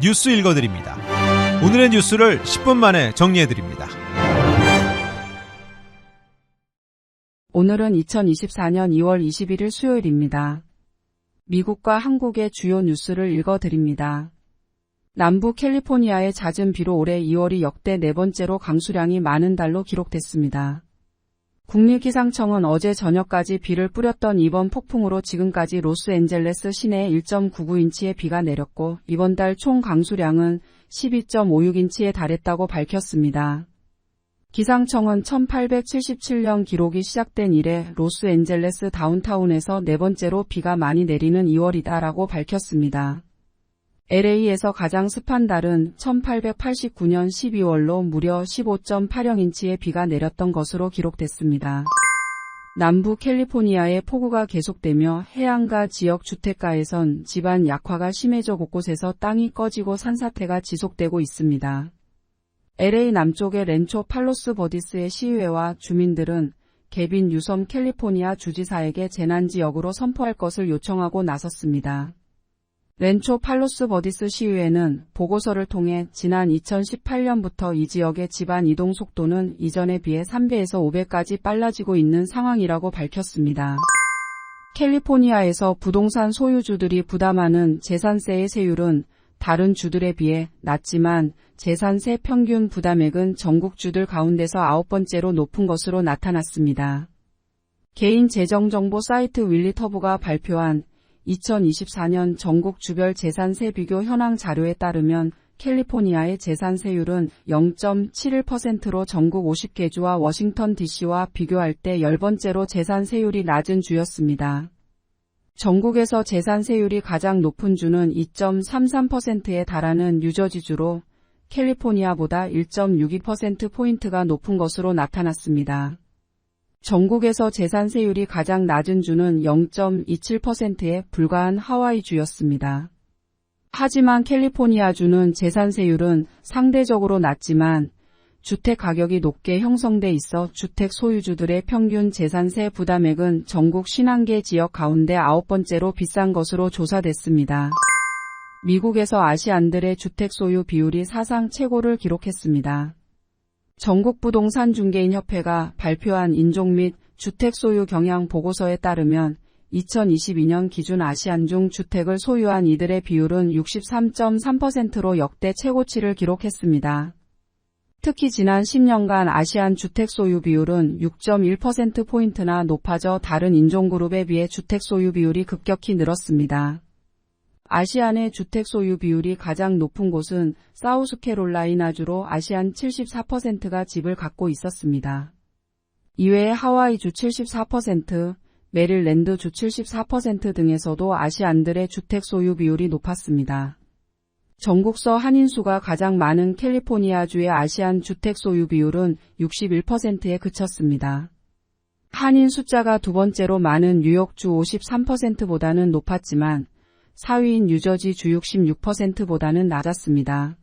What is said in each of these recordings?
뉴스 읽어드립니다. 오늘의 뉴스를 10분 만에 정리해드립니다. 오늘은 2024년 2월 21일 수요일입니다. 미국과 한국의 주요 뉴스를 읽어드립니다. 남부 캘리포니아의 잦은 비로 올해 2월이 역대 네 번째로 강수량이 많은 달로 기록됐습니다. 국립기상청은 어제 저녁까지 비를 뿌렸던 이번 폭풍으로 지금까지 로스앤젤레스 시내에 1.99인치의 비가 내렸고 이번 달 총 강수량은 12.56인치에 달했다고 밝혔습니다. 기상청은 1877년 기록이 시작된 이래 로스앤젤레스 다운타운에서 네 번째로 비가 많이 내리는 2월이다라고 밝혔습니다. LA에서 가장 습한 달은 1889년 12월로 무려 15.80인치의 비가 내렸던 것으로 기록됐습니다. 남부 캘리포니아의 폭우가 계속되며 해안가 지역 주택가에선 지반 약화가 심해져 곳곳에서 땅이 꺼지고 산사태가 지속되고 있습니다. LA 남쪽의 렌초 팔로스 버디스의 시의회와 주민들은 개빈 유섬 캘리포니아 주지사에게 재난지역으로 선포할 것을 요청하고 나섰습니다. 렌초 팔로스 버디스 시의회는 보고서를 통해 지난 2018년부터 이 지역의 집안 이동 속도는 이전에 비해 3배에서 5배까지 빨라지고 있는 상황이라고 밝혔습니다. 캘리포니아에서 부동산 소유주들이 부담하는 재산세의 세율은 다른 주들에 비해 낮지만 재산세 평균 부담액은 전국 주들 가운데서 9번째로 높은 것으로 나타났습니다. 개인 재정정보 사이트 윌리터브가 발표한 2024년 전국 주별 재산세 비교 현황 자료에 따르면 캘리포니아의 재산세율은 0.71%로 전국 50개 주와 워싱턴 DC와 비교할 때 10번째로 재산세율이 낮은 주였습니다. 전국에서 재산세율이 가장 높은 주는 2.33%에 달하는 뉴저지주로 캘리포니아보다 1.62%포인트가 높은 것으로 나타났습니다. 전국에서 재산세율이 가장 낮은 주는 0.27%에 불과한 하와이주였습니다. 하지만 캘리포니아주는 재산세율은 상대적으로 낮지만 주택 가격이 높게 형성돼 있어 주택 소유주들의 평균 재산세 부담액은 전국 51개 지역 가운데 9번째로 비싼 것으로 조사됐습니다. 미국에서 아시안들의 주택 소유 비율이 사상 최고를 기록했습니다. 전국부동산중개인협회가 발표한 인종 및 주택 소유 경향 보고서에 따르면 2022년 기준 아시안 중 주택을 소유한 이들의 비율은 63.3%로 역대 최고치를 기록했습니다. 특히 지난 10년간 아시안 주택 소유 비율은 6.1%포인트나 높아져 다른 인종그룹에 비해 주택 소유 비율이 급격히 늘었습니다. 아시안의 주택 소유 비율이 가장 높은 곳은 사우스캐롤라이나주로 아시안 74%가 집을 갖고 있었습니다. 이외에 하와이주 74%, 메릴랜드주 74% 등에서도 아시안들의 주택 소유 비율이 높았습니다. 전국서 한인수가 가장 많은 캘리포니아주의 아시안 주택 소유 비율은 61%에 그쳤습니다. 한인 숫자가 두 번째로 많은 뉴욕주 53%보다는 높았지만 4위인 뉴저지주 66%보다는 낮았습니다.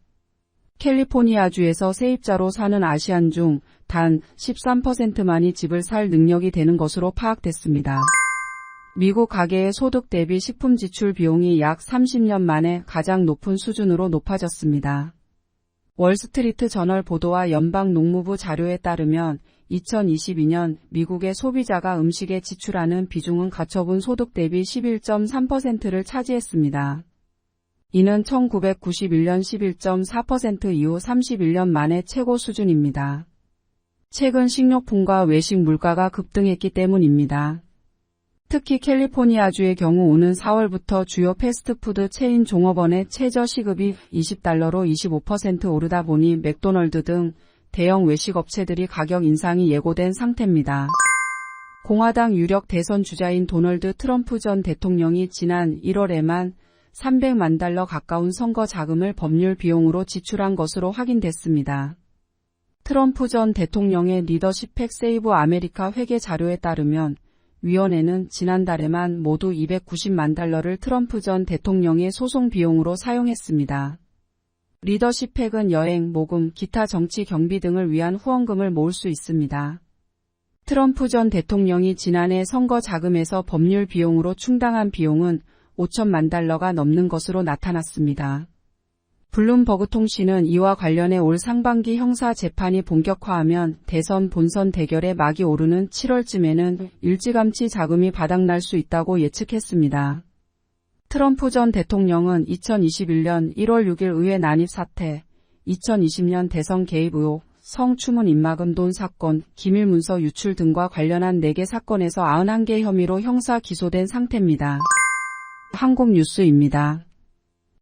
캘리포니아주에서 세입자로 사는 아시안 중 단 13%만이 집을 살 능력이 되는 것으로 파악됐습니다. 미국 가계의 소득 대비 식품 지출 비용이 약 30년 만에 가장 높은 수준으로 높아졌습니다. 월스트리트 저널 보도와 연방농무부 자료에 따르면 2022년 미국의 소비자가 음식에 지출하는 비중은 가처분 소득 대비 11.3%를 차지했습니다. 이는 1991년 11.4% 이후 31년 만에 최고 수준입니다. 최근 식료품과 외식 물가가 급등했기 때문입니다. 특히 캘리포니아주의 경우 오는 4월부터 주요 패스트푸드 체인 종업원의 최저 시급이 $20로 25% 오르다 보니 맥도널드 등 대형 외식업체들이 가격 인상이 예고된 상태입니다. 공화당 유력 대선 주자인 도널드 트럼프 전 대통령이 지난 1월에만 $300만 가까운 선거 자금을 법률 비용으로 지출한 것으로 확인됐습니다. 트럼프 전 대통령의 리더십 팩 세이브 아메리카 회계 자료에 따르면 위원회는 지난달에만 모두 $290만 트럼프 전 대통령의 소송 비용으로 사용했습니다. 리더십 팩은 여행, 모금, 기타 정치 경비 등을 위한 후원금을 모을 수 있습니다. 트럼프 전 대통령이 지난해 선거 자금에서 법률 비용으로 충당한 비용은 $5천만 넘는 것으로 나타났습니다. 블룸버그 통신은 이와 관련해 올 상반기 형사 재판이 본격화하면 대선 본선 대결에 막이 오르는 7월쯤에는 일찌감치 자금이 바닥날 수 있다고 예측했습니다. 트럼프 전 대통령은 2021년 1월 6일 의회 난입 사태, 2020년 대선 개입 의혹, 성추문 입막음 돈 사건, 기밀문서 유출 등과 관련한 4개 사건에서 91개 혐의로 형사 기소된 상태입니다. 한국뉴스입니다.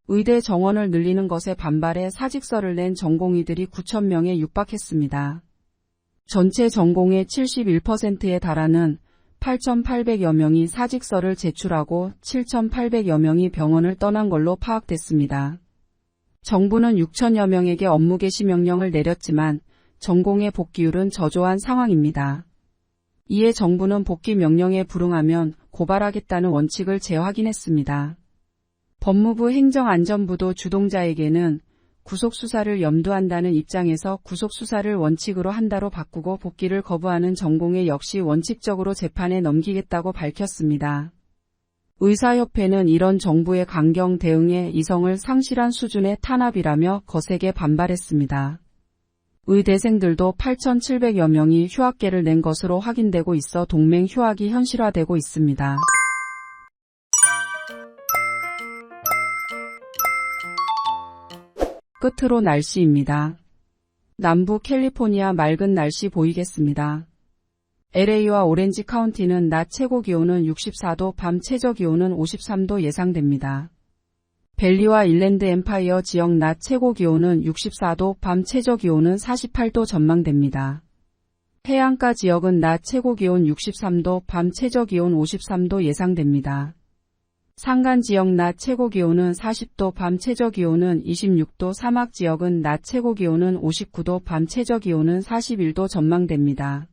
의대 정원을 늘리는 것에 반발해 사직서를 낸 전공의들이 9,000명에 육박했습니다. 전체 전공의 71%에 달하는 8,800여 명이 사직서를 제출하고 7,800여 명이 병원을 떠난 걸로 파악됐습니다. 정부는 6,000여 명에게 업무 개시 명령을 내렸지만 전공의 복귀율은 저조한 상황입니다. 이에 정부는 복귀 명령에 불응하면 고발하겠다는 원칙을 재확인했습니다. 법무부 행정안전부도 주동자에게는 구속수사를 염두한다는 입장에서 구속수사를 원칙으로 한다로 바꾸고 복귀를 거부하는 전공에 역시 원칙적으로 재판에 넘기겠다고 밝혔습니다. 의사협회는 이런 정부의 강경 대응에 이성을 상실한 수준의 탄압이라며 거세게 반발했습니다. 의대생들도 8,700여 명이 휴학계를 낸 것으로 확인되고 있어 동맹 휴학이 현실화되고 있습니다. 끝으로 날씨입니다. 남부 캘리포니아 맑은 날씨 보이겠습니다. LA와 오렌지 카운티는 낮 최고 기온은 64도, 밤 최저 기온은 53도 예상됩니다. 벨리와 일랜드 엠파이어 지역 낮 최고 기온은 64도, 밤 최저 기온은 48도 전망됩니다. 해안가 지역은 낮 최고 기온 63도, 밤 최저 기온 53도 예상됩니다. 산간 지역 낮 최고 기온은 40도, 밤 최저 기온은 26도, 사막 지역은 낮 최고 기온은 59도, 밤 최저 기온은 41도 전망됩니다.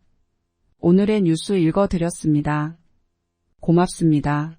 오늘의 뉴스 읽어드렸습니다. 고맙습니다.